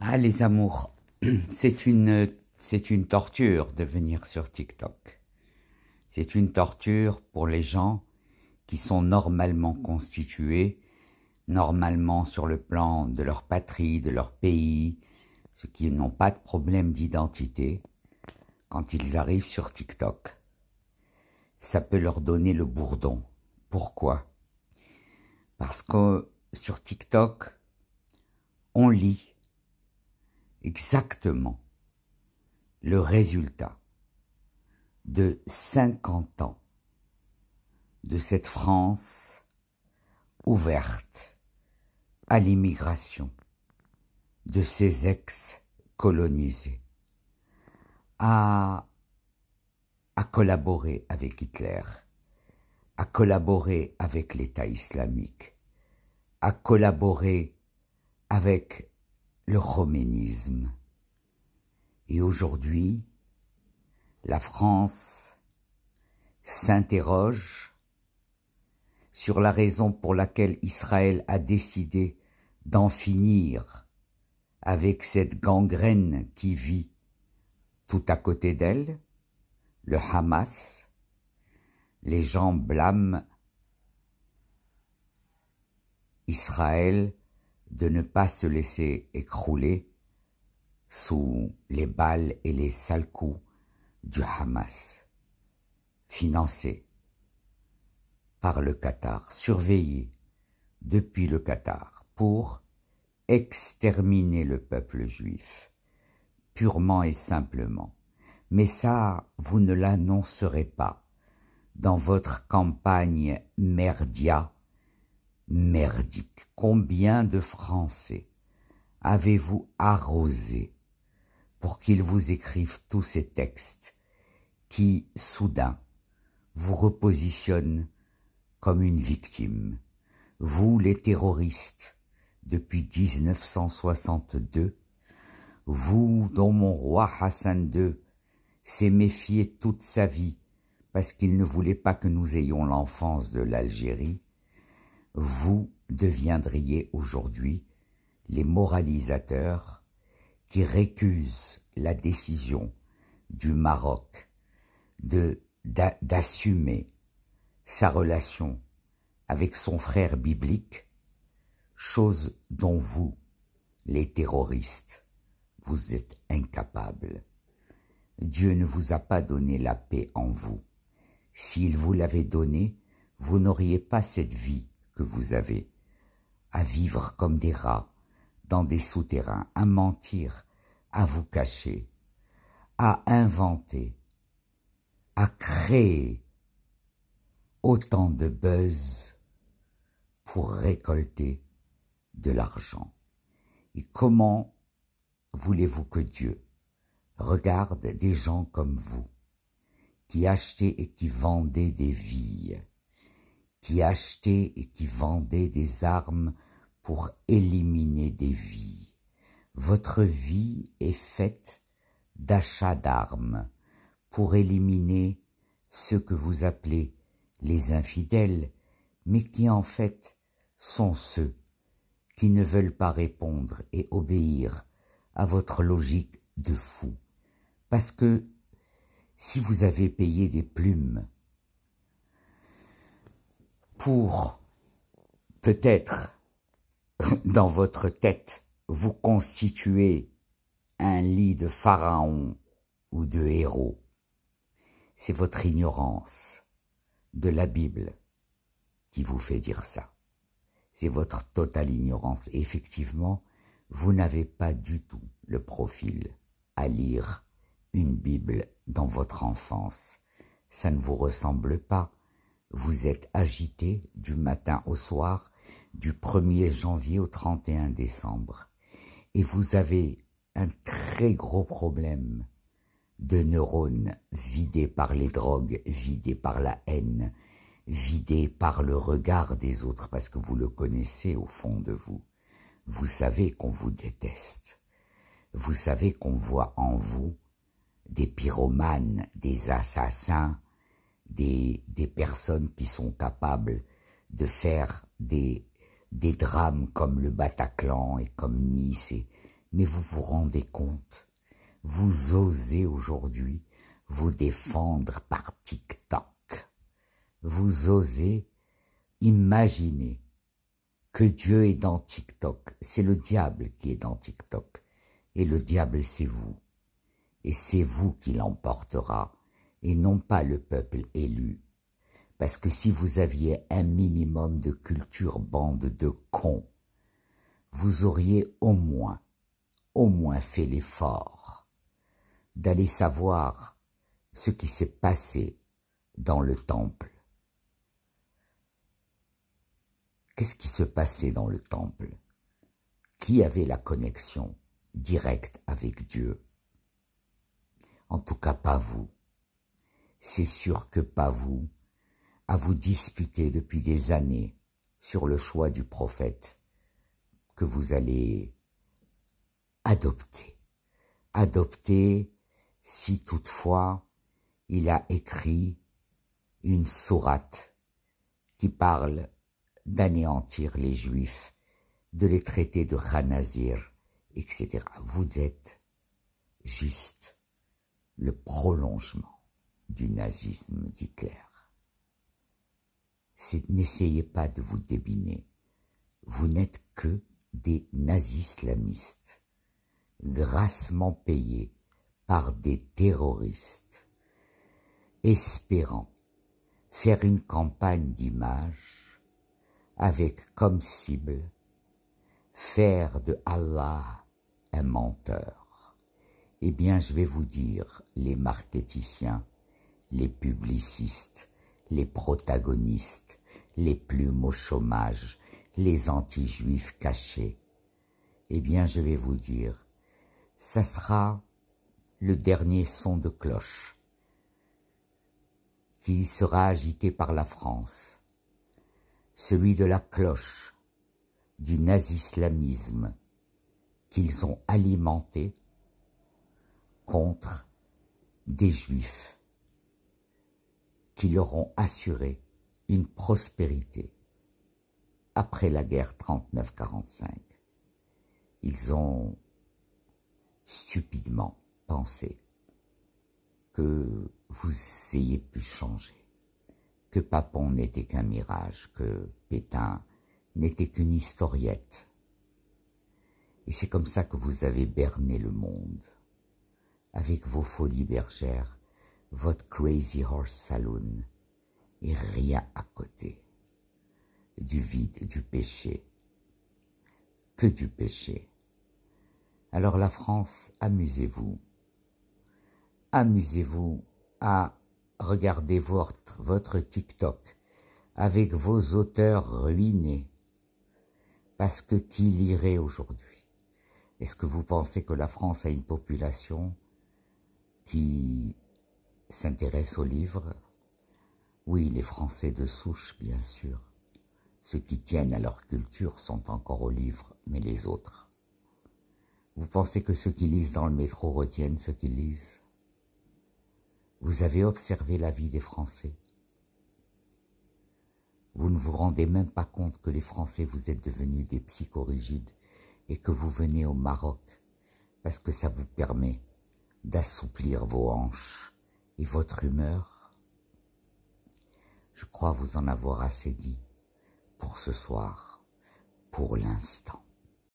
Ah, les amours, c'est une torture de venir sur TikTok. C'est une torture pour les gens qui sont normalement constitués, normalement sur le plan de leur patrie, de leur pays, ceux qui n'ont pas de problème d'identité. Quand ils arrivent sur TikTok, ça peut leur donner le bourdon. Pourquoi? Parce que sur TikTok, on lit exactement le résultat de 50 ans de cette France ouverte à l'immigration, de ses ex-colonisés, à collaborer avec Hitler, à collaborer avec l'État islamique, à collaborer avec le khoménisme. Et aujourd'hui, la France s'interroge sur la raison pour laquelle Israël a décidé d'en finir avec cette gangrène qui vit tout à côté d'elle, le Hamas. Les gens blâment Israël de ne pas se laisser écrouler sous les balles et les sales coups du Hamas, financé par le Qatar, surveillé depuis le Qatar pour exterminer le peuple juif, purement et simplement. Mais ça, vous ne l'annoncerez pas dans votre campagne merdique. Combien de Français avez-vous arrosé pour qu'ils vous écrivent tous ces textes qui, soudain, vous repositionnent comme une victime? Vous, les terroristes, depuis 1962, vous dont mon roi Hassan II s'est méfié toute sa vie parce qu'il ne voulait pas que nous ayons l'enfance de l'Algérie, vous deviendriez aujourd'hui les moralisateurs qui récusent la décision du Maroc d'assumer sa relation avec son frère biblique, chose dont vous, les terroristes, vous êtes incapables. Dieu ne vous a pas donné la paix en vous. S'il vous l'avait donnée, vous n'auriez pas cette vie que vous avez, à vivre comme des rats dans des souterrains, à mentir, à vous cacher, à inventer, à créer autant de buzz pour récolter de l'argent. Et comment voulez-vous que Dieu regarde des gens comme vous, qui achetaient et qui vendaient des vies, qui achetaient et qui vendaient des armes pour éliminer des vies? Votre vie est faite d'achats d'armes pour éliminer ceux que vous appelez les infidèles, mais qui en fait sont ceux qui ne veulent pas répondre et obéir à votre logique de fou. Parce que si vous avez payé des plumes pour peut-être dans votre tête vous constituer un lit de pharaon ou de héros, c'est votre ignorance de la Bible qui vous fait dire ça. C'est votre totale ignorance. Et effectivement, vous n'avez pas du tout le profil à lire une Bible dans votre enfance. Ça ne vous ressemble pas. Vous êtes agité du matin au soir, du 1er janvier au 31 décembre. Et vous avez un très gros problème de neurones vidés par les drogues, vidés par la haine, vidés par le regard des autres, parce que vous le connaissez au fond de vous. Vous savez qu'on vous déteste. Vous savez qu'on voit en vous des pyromanes, des assassins, des personnes qui sont capables de faire des drames comme le Bataclan et comme Nice et Mais vous vous rendez compte, vous osez aujourd'hui vous défendre par TikTok. Vous osez imaginer que Dieu est dans TikTok. C'est le diable qui est dans TikTok. Et le diable, c'est vous. Et c'est vous qui l'emportera, et non pas le peuple élu. Parce que si vous aviez un minimum de culture, bande de cons, vous auriez au moins fait l'effort d'aller savoir ce qui s'est passé dans le temple. Qu'est-ce qui se passait dans le temple? Qui avait la connexion directe avec Dieu? En tout cas, pas vous. C'est sûr que pas vous, à vous disputer depuis des années sur le choix du prophète que vous allez adopter. Adopter si toutefois il a écrit une sourate qui parle d'anéantir les Juifs, de les traiter de khanazir, etc. Vous êtes juste le prolongement du nazisme d'Hitler. N'essayez pas de vous débiner. Vous n'êtes que des nazis-islamistes, grassement payés par des terroristes, espérant faire une campagne d'image avec comme cible faire de Allah un menteur. Eh bien, je vais vous dire, les marketiciens, les publicistes, les protagonistes, les plumes au chômage, les anti-juifs cachés, eh bien, je vais vous dire, ça sera le dernier son de cloche qui sera agité par la France, celui de la cloche du nazi-islamisme qu'ils ont alimenté contre des juifs qui leur ont assuré une prospérité après la guerre 39-45. Ils ont stupidement pensé que vous ayez pu changer, que Papon n'était qu'un mirage, que Pétain n'était qu'une historiette. Et c'est comme ça que vous avez berné le monde, avec vos folies bergères, votre Crazy Horse Saloon, et rien à côté, du vide, du péché, que du péché. Alors la France, amusez-vous. Amusez-vous à regarder votre TikTok avec vos auteurs ruinés. Parce que qui lirait aujourd'hui? Est-ce que vous pensez que la France a une population qui s'intéresse aux livres? Oui, les Français de souche, bien sûr. Ceux qui tiennent à leur culture sont encore aux livres, mais les autres. Vous pensez que ceux qui lisent dans le métro retiennent ce qu'ils lisent? Vous avez observé la vie des Français. Vous ne vous rendez même pas compte que les Français, vous êtes devenus des psychorigides et que vous venez au Maroc parce que ça vous permet d'assouplir vos hanches et votre humeur. Je crois vous en avoir assez dit pour ce soir, pour l'instant.